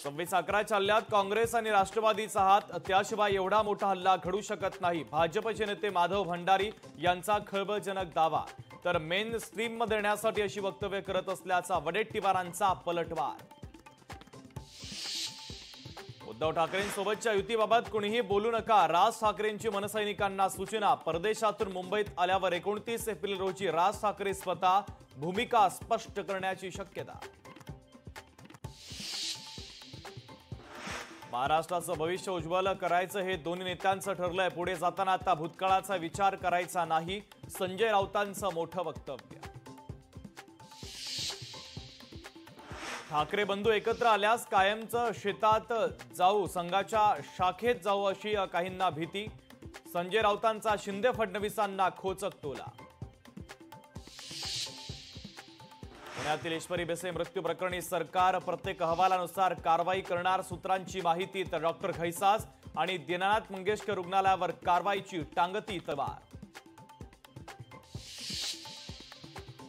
26/11 हल्ल्यात काँग्रेस आणि राष्ट्रवादीचा हात, त्याशिवाय एवढा मोठा हल्ला घडू शकत नाही, भाजपचे नेते माधव भंडारी यांचा खळबळजनक दावा. तर मेन स्ट्रीममध्ये येण्यासाठी अशी वक्तव्य करत असल्याचा वडेट्टीवारांचा पलटवार. उद्धव ठाकरेंसोबतच्या युतीबाबत कुणीही बोलू नका, राज ठाकरेंची मनसैनिकांना सूचना. परदेशातून मुंबईत आल्यावर 29 एप्रिल रोजी राज ठाकरे स्वतः भूमिका स्पष्ट करण्याची शक्यता. महाराष्ट्राचं भविष्य उज्ज्वल करायचं हे दोन्ही नेत्यांचं ठरलंय. पुढे जाताना आता भूतकाळाचा विचार करायचा नाही, संजय राऊतांचं मोठं वक्तव्य. ठाकरे बंधू एकत्र आल्यास कायमचं शेतात जाऊ, संघाच्या शाखेत जाऊ अशी काहींना भीती. संजय राऊतांचा शिंदे फडणवीसांना खोचक टोला. पुण्यातील ईश्वरी बेसे मृत्यू प्रकरणी सरकार प्रत्येक अहवालानुसार कारवाई करणार, सूत्रांची माहिती. तर डॉक्टर घैसास आणि दीनानाथ मंगेशकर रुग्णालयावर कारवाईची टांगती तलवार.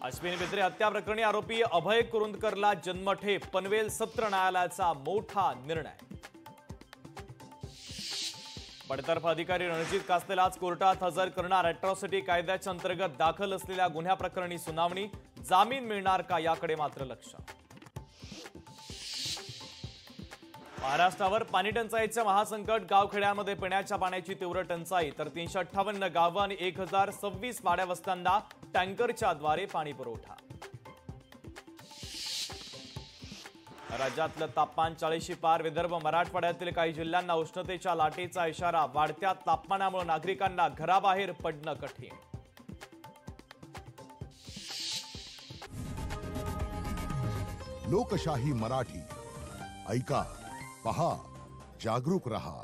अश्विनी बिद्रे हत्या प्रकरणी आरोपी अभय कुरुंदकरला जन्मठेप, पनवेल सत्र न्यायालयाचा मोठा निर्णय. बडतर्फ अधिकारी रणजित कासलेला आज कोर्टात हजर करणार. अॅट्रॉसिटी कायद्याच्या अंतर्गत दाखल असलेल्या गुन्ह्याप्रकरणी सुनावणी, जामीन मिळणार का याकडे मात्र लक्ष. महाराष्ट्रावर पाणी टंचाईचे महासंकट, गावखेड्यांमध्ये पिण्याच्या पाण्याची तीव्र टंचाई. तर 358 गावं आणि 1026 वाड्या वस्त्यांना टँकरच्या द्वारे पाणी पुरवठा. राज्यातलं तापमान 40शी पार, विदर्भ मराठवाड्यातील काही जिल्ह्यांना उष्णतेच्या लाटेचा इशारा. वाढत्या तापमानामुळे नागरिकांना घराबाहेर पडणं कठीण. लोकशाही मराठी ऐका, पहा, जागरूक रहा.